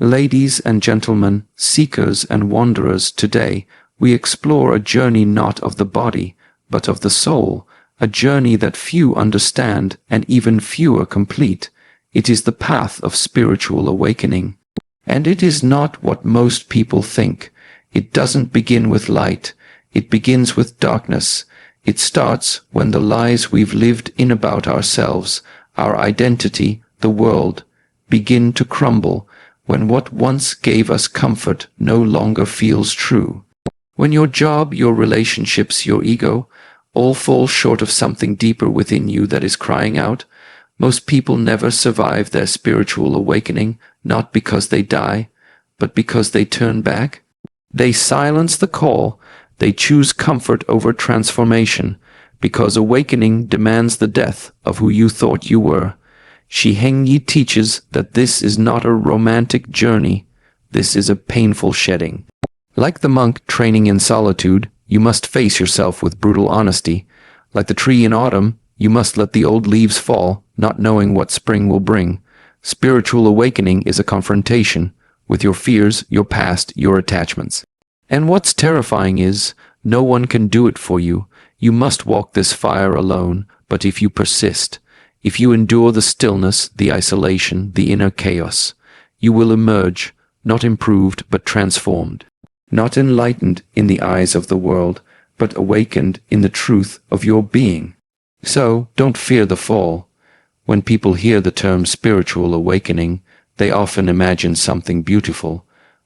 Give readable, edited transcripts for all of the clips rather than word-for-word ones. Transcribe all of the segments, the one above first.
Ladies and gentlemen, seekers and wanderers, today we explore a journey not of the body, but of the soul, a journey that few understand and even fewer complete. It is the path of spiritual awakening. And it is not what most people think. It doesn't begin with light. It begins with darkness. It starts when the lies we've lived in about ourselves, our identity, the world, begin to crumble, when what once gave us comfort no longer feels true. When your job, your relationships, your ego, all fall short of something deeper within you that is crying out. Most people never survive their spiritual awakening, not because they die, but because they turn back. They silence the call. They choose comfort over transformation, because awakening demands the death of who you thought you were. Shi Heng Yi teaches that this is not a romantic journey. This is a painful shedding. Like the monk training in solitude, you must face yourself with brutal honesty. Like the tree in autumn, you must let the old leaves fall, not knowing what spring will bring. Spiritual awakening is a confrontation with your fears, your past, your attachments. And what's terrifying is, no one can do it for you. You must walk this fire alone, but if you persist, if you endure the stillness, the isolation, the inner chaos, you will emerge, not improved but transformed. Not enlightened in the eyes of the world, but awakened in the truth of your being. So, don't fear the fall. When people hear the term spiritual awakening, they often imagine something beautiful,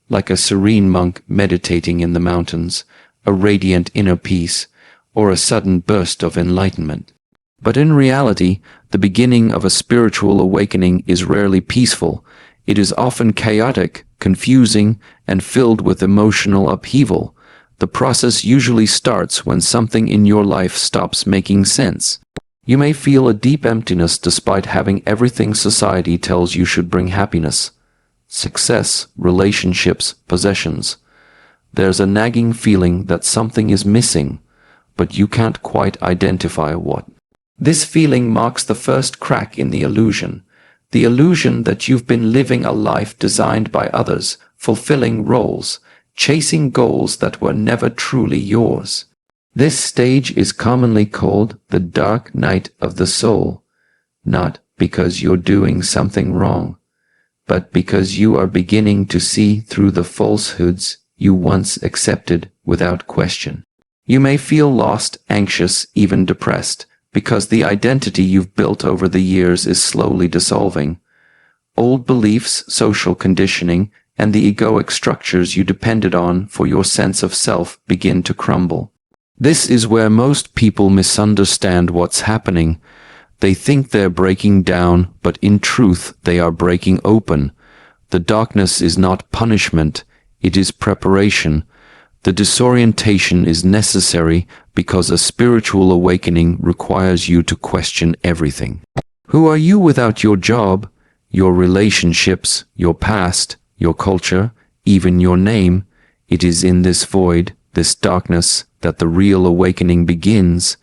like a serene monk meditating in the mountains, a radiant inner peace, or a sudden burst of enlightenment. But in reality, the beginning of a spiritual awakening is rarely peaceful. It is often chaotic, confusing, and filled with emotional upheaval. The process usually starts when something in your life stops making sense. You may feel a deep emptiness despite having everything society tells you should bring happiness. Success, relationships, possessions. There's a nagging feeling that something is missing, but you can't quite identify what. This feeling marks the first crack in the illusion that you've been living a life designed by others, fulfilling roles, chasing goals that were never truly yours. This stage is commonly called the dark night of the soul, not because you're doing something wrong, but because you are beginning to see through the falsehoods you once accepted without question. You may feel lost, anxious, even depressed, because the identity you've built over the years is slowly dissolving. Old beliefs, social conditioning, and the egoic structures you depended on for your sense of self begin to crumble. This is where most people misunderstand what's happening. They think they're breaking down, but in truth they are breaking open. The darkness is not punishment, it is preparation. The disorientation is necessary because a spiritual awakening requires you to question everything. Who are you without your job, your relationships, your past, your culture, even your name? It is in this void, this darkness, that the real awakening begins.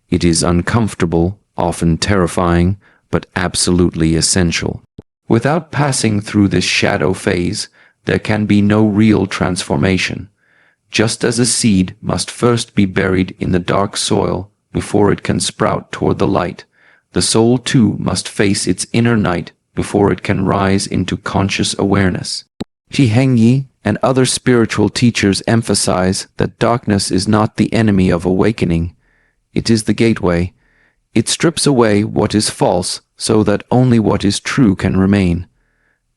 It is uncomfortable, often terrifying, but absolutely essential. Without passing through this shadow phase, there can be no real transformation. Just as a seed must first be buried in the dark soil before it can sprout toward the light, the soul too must face its inner night before it can rise into conscious awareness. Shi Heng Yi and other spiritual teachers emphasize that darkness is not the enemy of awakening. It is the gateway. It strips away what is false so that only what is true can remain.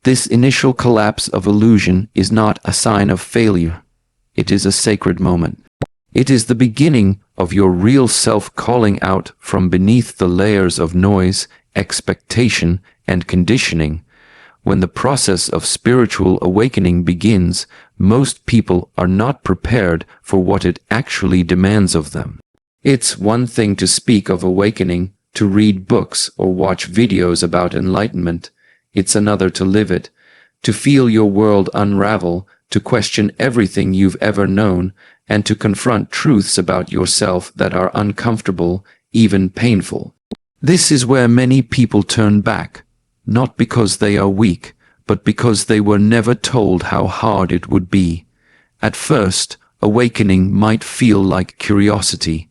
This initial collapse of illusion is not a sign of failure. It is a sacred moment. It is the beginning of your real self calling out from beneath the layers of noise, expectation, and conditioning. When the process of spiritual awakening begins, most people are not prepared for what it actually demands of them. It's one thing to speak of awakening, to read books or watch videos about enlightenment. It's another to live it, to feel your world unravel, to question everything you've ever known, and to confront truths about yourself that are uncomfortable, even painful. This is where many people turn back, not because they are weak, but because they were never told how hard it would be. At first, awakening might feel like curiosity,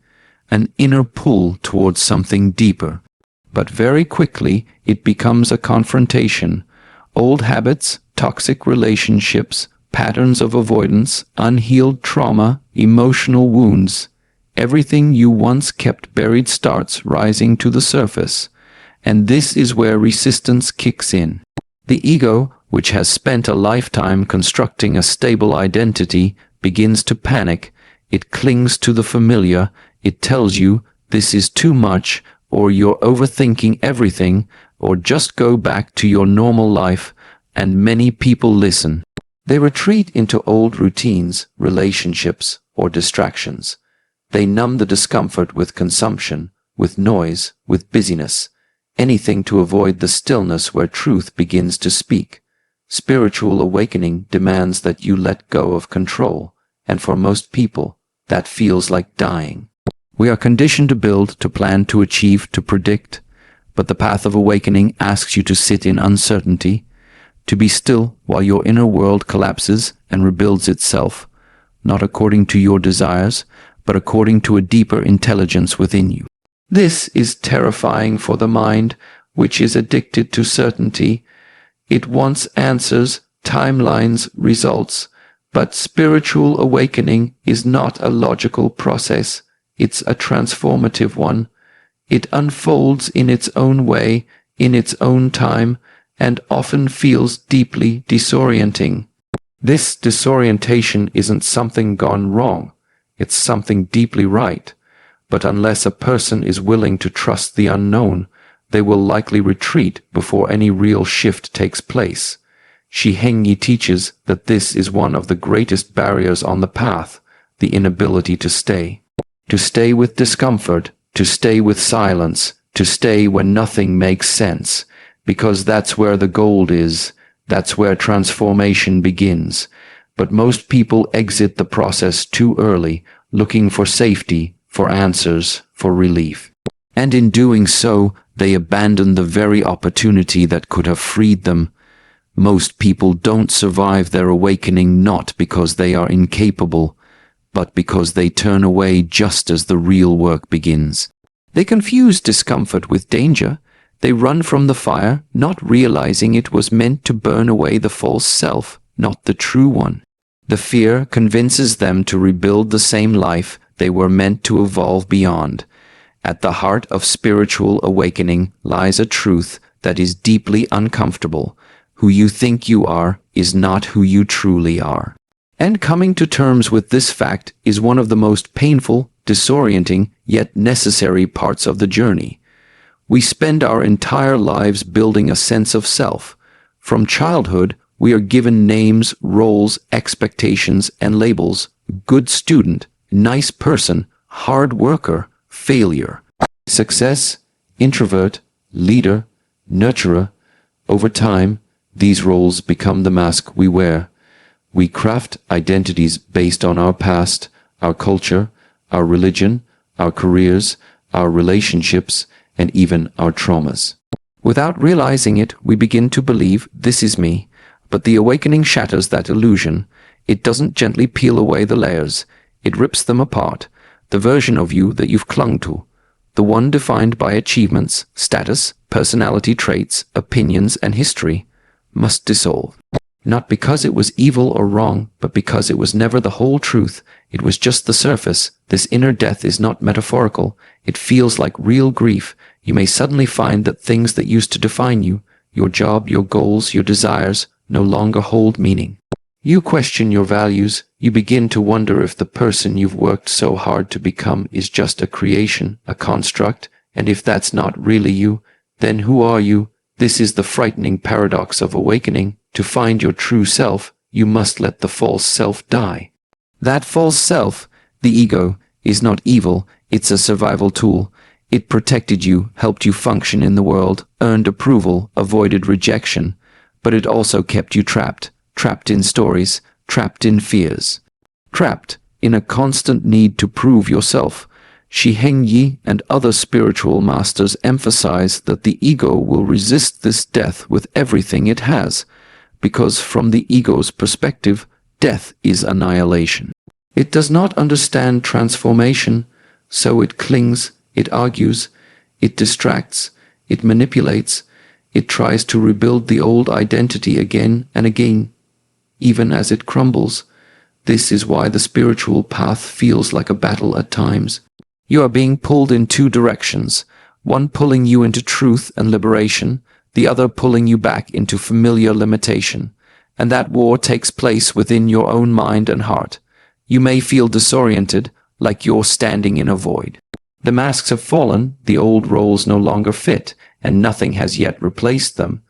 an inner pull towards something deeper. But very quickly, it becomes a confrontation. Old habits, toxic relationships, patterns of avoidance, unhealed trauma, emotional wounds. Everything you once kept buried starts rising to the surface. And this is where resistance kicks in. The ego, which has spent a lifetime constructing a stable identity, begins to panic. It clings to the familiar. It tells you, this is too much, or you're overthinking everything, or just go back to your normal life, and many people listen. They retreat into old routines, relationships, or distractions. They numb the discomfort with consumption, with noise, with busyness, anything to avoid the stillness where truth begins to speak. Spiritual awakening demands that you let go of control, and for most people, that feels like dying. We are conditioned to build, to plan, to achieve, to predict, but the path of awakening asks you to sit in uncertainty, to be still while your inner world collapses and rebuilds itself, not according to your desires, but according to a deeper intelligence within you. This is terrifying for the mind, which is addicted to certainty. It wants answers, timelines, results, but spiritual awakening is not a logical process. It's a transformative one. It unfolds in its own way, in its own time, and often feels deeply disorienting. This disorientation isn't something gone wrong. It's something deeply right. But unless a person is willing to trust the unknown, they will likely retreat before any real shift takes place. Shi Heng Yi teaches that this is one of the greatest barriers on the path, the inability to stay. To stay with discomfort, to stay with silence, to stay when nothing makes sense, because that's where the gold is, that's where transformation begins. But most people exit the process too early, looking for safety, for answers, for relief. And in doing so, they abandon the very opportunity that could have freed them. Most people don't survive their awakening not because they are incapable, but because they turn away just as the real work begins. They confuse discomfort with danger. They run from the fire, not realizing it was meant to burn away the false self, not the true one. The fear convinces them to rebuild the same life they were meant to evolve beyond. At the heart of spiritual awakening lies a truth that is deeply uncomfortable. Who you think you are is not who you truly are. And coming to terms with this fact is one of the most painful, disorienting, yet necessary parts of the journey. We spend our entire lives building a sense of self. From childhood, we are given names, roles, expectations, and labels: good student, nice person, hard worker, failure, success, introvert, leader, nurturer. Over time, these roles become the mask we wear. We craft identities based on our past, our culture, our religion, our careers, our relationships, and even our traumas. Without realizing it, we begin to believe, this is me. But the awakening shatters that illusion. It doesn't gently peel away the layers. It rips them apart. The version of you that you've clung to, the one defined by achievements, status, personality traits, opinions, and history, must dissolve. Not because it was evil or wrong, but because it was never the whole truth. It was just the surface. This inner death is not metaphorical. It feels like real grief. You may suddenly find that things that used to define you, your job, your goals, your desires, no longer hold meaning. You question your values. You begin to wonder if the person you've worked so hard to become is just a creation, a construct, and if that's not really you, then who are you? This is the frightening paradox of awakening. To find your true self, you must let the false self die. That false self, the ego, is not evil. It's a survival tool. It protected you, helped you function in the world, earned approval, avoided rejection. But it also kept you trapped. Trapped in stories, trapped in fears. Trapped in a constant need to prove yourself. Shi Heng Yi and other spiritual masters emphasize that the ego will resist this death with everything it has. because from the ego's perspective, death is annihilation. It does not understand transformation, so it clings, it argues, it distracts, it manipulates, it tries to rebuild the old identity again and again, even as it crumbles. This is why the spiritual path feels like a battle at times. You are being pulled in two directions, one pulling you into truth and liberation, the other pulling you back into familiar limitation. And that war takes place within your own mind and heart. You may feel disoriented, like you're standing in a void. The masks have fallen, the old roles no longer fit, and nothing has yet replaced them.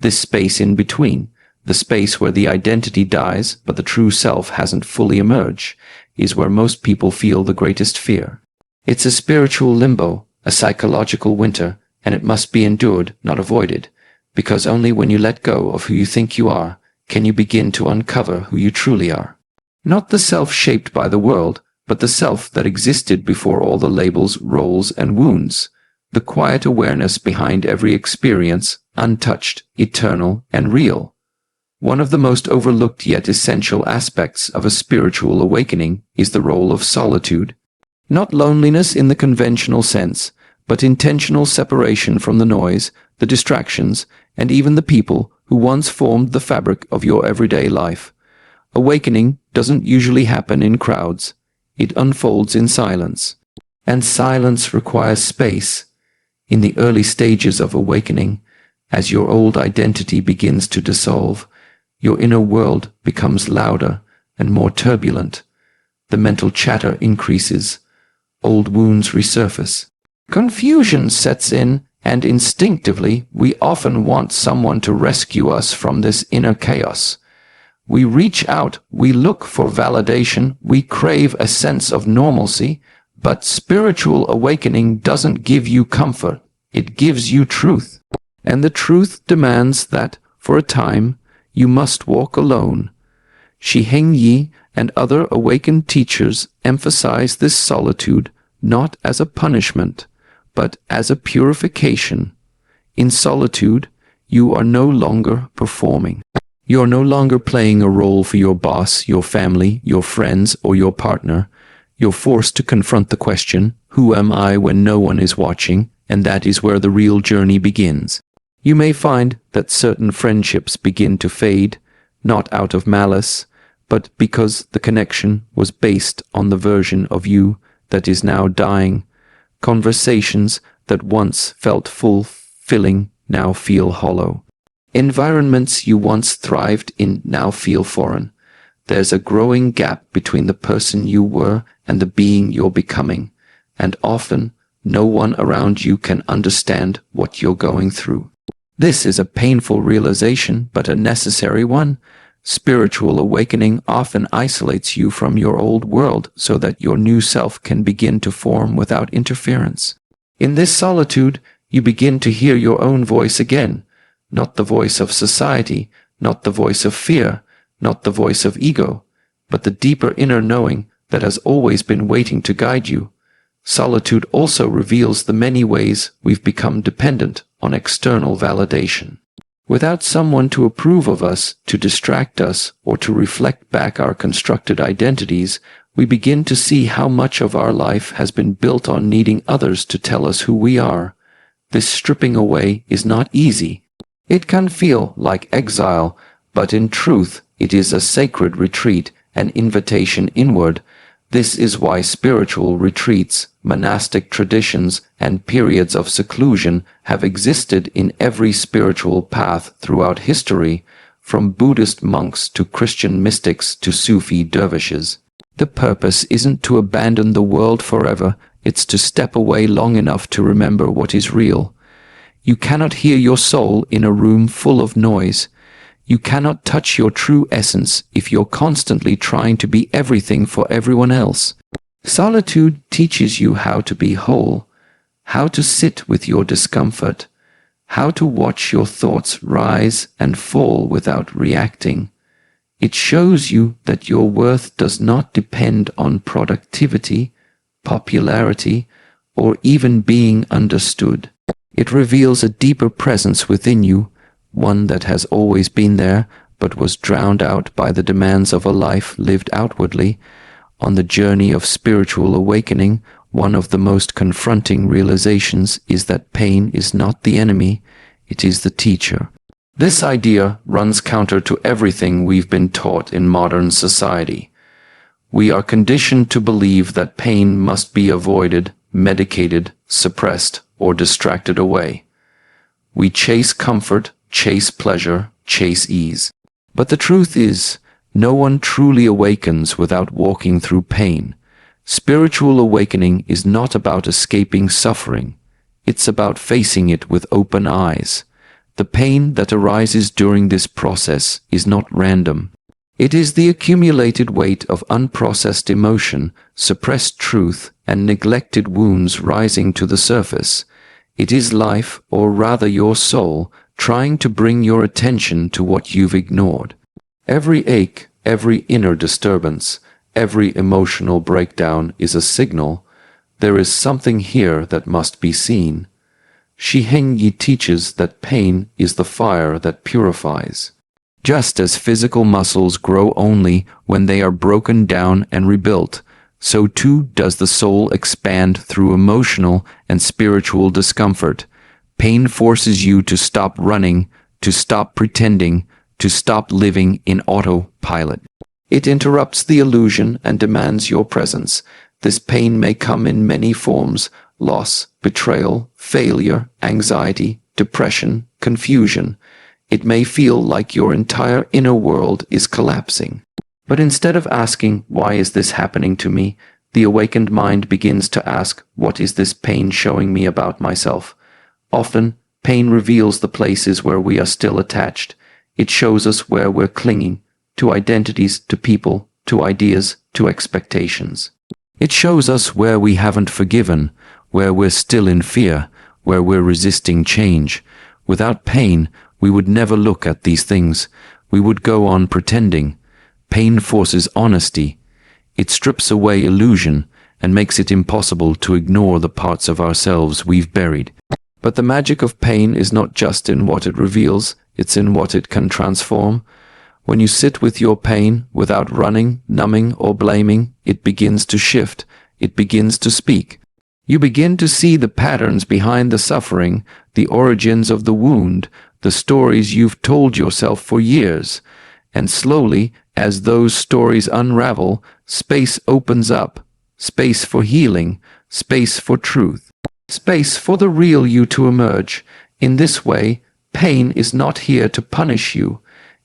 This space in between, the space where the identity dies but the true self hasn't fully emerged, is where most people feel the greatest fear. It's a spiritual limbo, a psychological winter, and it must be endured, not avoided, because only when you let go of who you think you are can you begin to uncover who you truly are. Not the self shaped by the world, but the self that existed before all the labels, roles, and wounds. The quiet awareness behind every experience, untouched, eternal, and real. One of the most overlooked yet essential aspects of a spiritual awakening is the role of solitude. Not loneliness in the conventional sense, but intentional separation from the noise, the distractions, and even the people who once formed the fabric of your everyday life. Awakening doesn't usually happen in crowds. It unfolds in silence. And silence requires space. In the early stages of awakening, as your old identity begins to dissolve, your inner world becomes louder and more turbulent. The mental chatter increases. Old wounds resurface. Confusion sets in, and instinctively, we often want someone to rescue us from this inner chaos. We reach out, we look for validation, we crave a sense of normalcy, but spiritual awakening doesn't give you comfort, it gives you truth. And the truth demands that, for a time, you must walk alone. Shi Heng Yi and other awakened teachers emphasize this solitude not as a punishment, but as a purification. In solitude, you are no longer performing. You're no longer playing a role for your boss, your family, your friends, or your partner. You're forced to confront the question, who am I when no one is watching? And that is where the real journey begins. You may find that certain friendships begin to fade, not out of malice, but because the connection was based on the version of you that is now dying. Conversations that once felt fulfilling now feel hollow. Environments you once thrived in now feel foreign. There's a growing gap between the person you were and the being you're becoming, and often no one around you can understand what you're going through. This is a painful realization, but a necessary one. Spiritual awakening often isolates you from your old world so that your new self can begin to form without interference. In this solitude, you begin to hear your own voice again, not the voice of society, not the voice of fear, not the voice of ego, but the deeper inner knowing that has always been waiting to guide you. Solitude also reveals the many ways we've become dependent on external validation. Without someone to approve of us, to distract us, or to reflect back our constructed identities, we begin to see how much of our life has been built on needing others to tell us who we are. This stripping away is not easy. It can feel like exile, but in truth, it is a sacred retreat, an invitation inward. This is why spiritual retreats, monastic traditions, and periods of seclusion have existed in every spiritual path throughout history, from Buddhist monks to Christian mystics to Sufi dervishes. The purpose isn't to abandon the world forever, it's to step away long enough to remember what is real. You cannot hear your soul in a room full of noise. You cannot touch your true essence if you're constantly trying to be everything for everyone else. Solitude teaches you how to be whole, how to sit with your discomfort, how to watch your thoughts rise and fall without reacting. It shows you that your worth does not depend on productivity, popularity, or even being understood. It reveals a deeper presence within you, one that has always been there, but was drowned out by the demands of a life lived outwardly. On the journey of spiritual awakening, one of the most confronting realizations is that pain is not the enemy, it is the teacher. This idea runs counter to everything we've been taught in modern society. We are conditioned to believe that pain must be avoided, medicated, suppressed, or distracted away. We chase comfort, chase pleasure, chase ease. But the truth is, no one truly awakens without walking through pain. Spiritual awakening is not about escaping suffering. It's about facing it with open eyes. The pain that arises during this process is not random. It is the accumulated weight of unprocessed emotion, suppressed truth, and neglected wounds rising to the surface. It is life, or rather your soul, trying to bring your attention to what you've ignored. Every ache, every inner disturbance, every emotional breakdown is a signal. There is something here that must be seen. Shi Heng Yi teaches that pain is the fire that purifies. Just as physical muscles grow only when they are broken down and rebuilt, so too does the soul expand through emotional and spiritual discomfort. Pain forces you to stop running, to stop pretending, to stop living in autopilot. It interrupts the illusion and demands your presence. This pain may come in many forms: loss, betrayal, failure, anxiety, depression, confusion. It may feel like your entire inner world is collapsing. But instead of asking, "Why is this happening to me?" the awakened mind begins to ask, "What is this pain showing me about myself?" Often, pain reveals the places where we are still attached. It shows us where we're clinging, to identities, to people, to ideas, to expectations. It shows us where we haven't forgiven, where we're still in fear, where we're resisting change. Without pain, we would never look at these things. We would go on pretending. Pain forces honesty. It strips away illusion and makes it impossible to ignore the parts of ourselves we've buried. But the magic of pain is not just in what it reveals, it's in what it can transform. When you sit with your pain without running, numbing, or blaming, it begins to shift. It begins to speak. You begin to see the patterns behind the suffering, the origins of the wound, the stories you've told yourself for years. And slowly, as those stories unravel, space opens up. Space for healing, space for truth, space for the real you to emerge. In this way, pain is not here to punish you.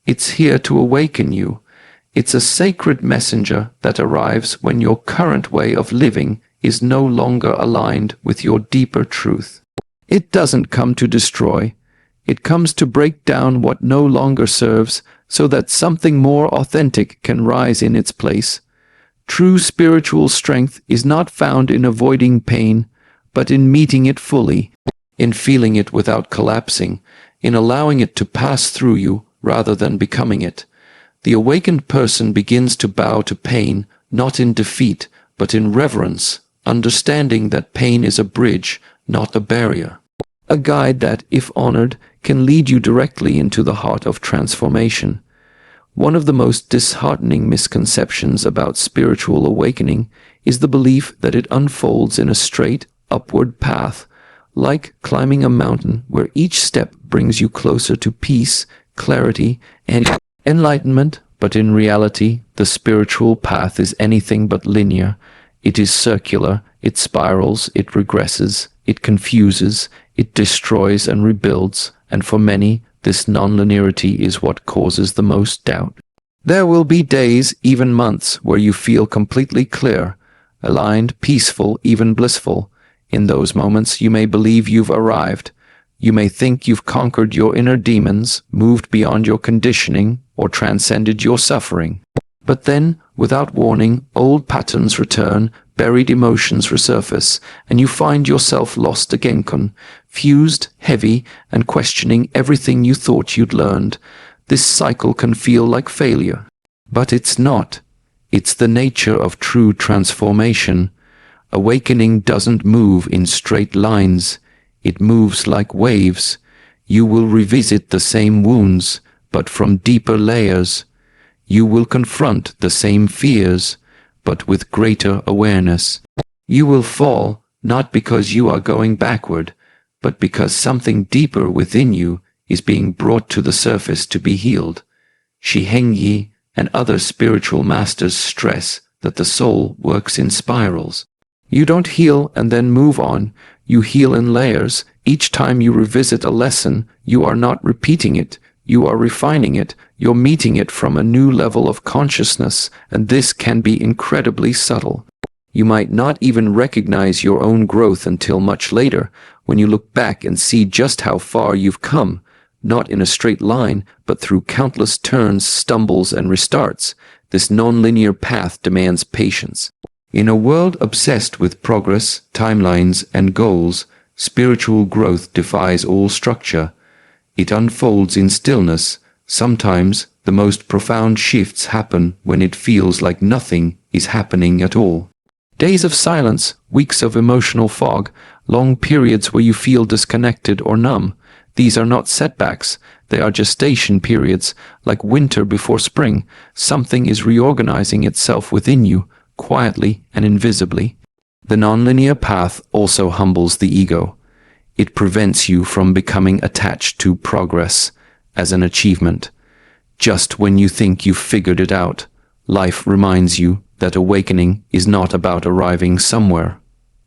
It's here to awaken you. It's a sacred messenger that arrives when your current way of living is no longer aligned with your deeper truth. It doesn't come to destroy. It comes to break down what no longer serves so that something more authentic can rise in its place. True spiritual strength is not found in avoiding pain, but in meeting it fully, in feeling it without collapsing, in allowing it to pass through you rather than becoming it. The awakened person begins to bow to pain, not in defeat, but in reverence, understanding that pain is a bridge, not a barrier. A guide that, if honored, can lead you directly into the heart of transformation. One of the most disheartening misconceptions about spiritual awakening is the belief that it unfolds in a straight, upward path, like climbing a mountain where each step brings you closer to peace, clarity, and enlightenment. But in reality, the spiritual path is anything but linear. It is circular, it spirals, it regresses, it confuses, it destroys and rebuilds, and for many, this nonlinearity is what causes the most doubt. There will be days, even months, where you feel completely clear, aligned, peaceful, even blissful. In those moments, you may believe you've arrived. You may think you've conquered your inner demons, moved beyond your conditioning, or transcended your suffering. But then, without warning, old patterns return, buried emotions resurface, and you find yourself lost again, confused, heavy, and questioning everything you thought you'd learned. This cycle can feel like failure. But it's not. It's the nature of true transformation. Awakening doesn't move in straight lines. It moves like waves. You will revisit the same wounds, but from deeper layers. You will confront the same fears, but with greater awareness. You will fall, not because you are going backward, but because something deeper within you is being brought to the surface to be healed. Shi Heng Yi and other spiritual masters stress that the soul works in spirals. You don't heal and then move on. You heal in layers. Each time you revisit a lesson, you are not repeating it. You are refining it. You're meeting it from a new level of consciousness, and this can be incredibly subtle. You might not even recognize your own growth until much later, when you look back and see just how far you've come, not in a straight line, but through countless turns, stumbles, and restarts. This non-linear path demands patience. In a world obsessed with progress, timelines, and goals, spiritual growth defies all structure. It unfolds in stillness. Sometimes, the most profound shifts happen when it feels like nothing is happening at all. Days of silence, weeks of emotional fog, long periods where you feel disconnected or numb. These are not setbacks. They are gestation periods, like winter before spring. Something is reorganizing itself within you, quietly and invisibly. The nonlinear path also humbles the ego. It prevents you from becoming attached to progress as an achievement. Just when you think you've figured it out, life reminds you that awakening is not about arriving somewhere.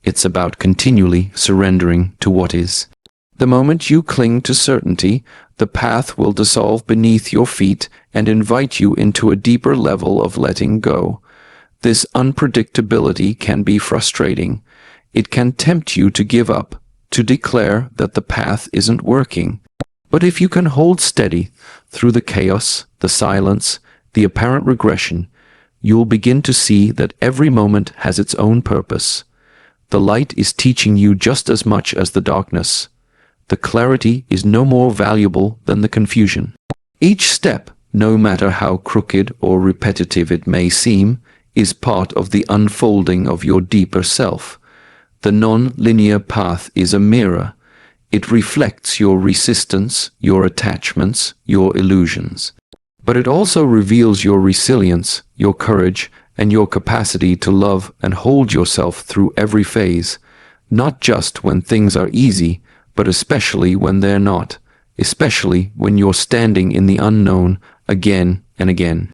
It's about continually surrendering to what is. The moment you cling to certainty, the path will dissolve beneath your feet and invite you into a deeper level of letting go. This unpredictability can be frustrating. It can tempt you to give up, to declare that the path isn't working. But if you can hold steady through the chaos, the silence, the apparent regression, you'll begin to see that every moment has its own purpose. The light is teaching you just as much as the darkness. The clarity is no more valuable than the confusion. Each step, no matter how crooked or repetitive it may seem, is part of the unfolding of your deeper self. The non-linear path is a mirror. It reflects your resistance, your attachments, your illusions. But it also reveals your resilience, your courage, and your capacity to love and hold yourself through every phase, not just when things are easy, but especially when they're not, especially when you're standing in the unknown again and again.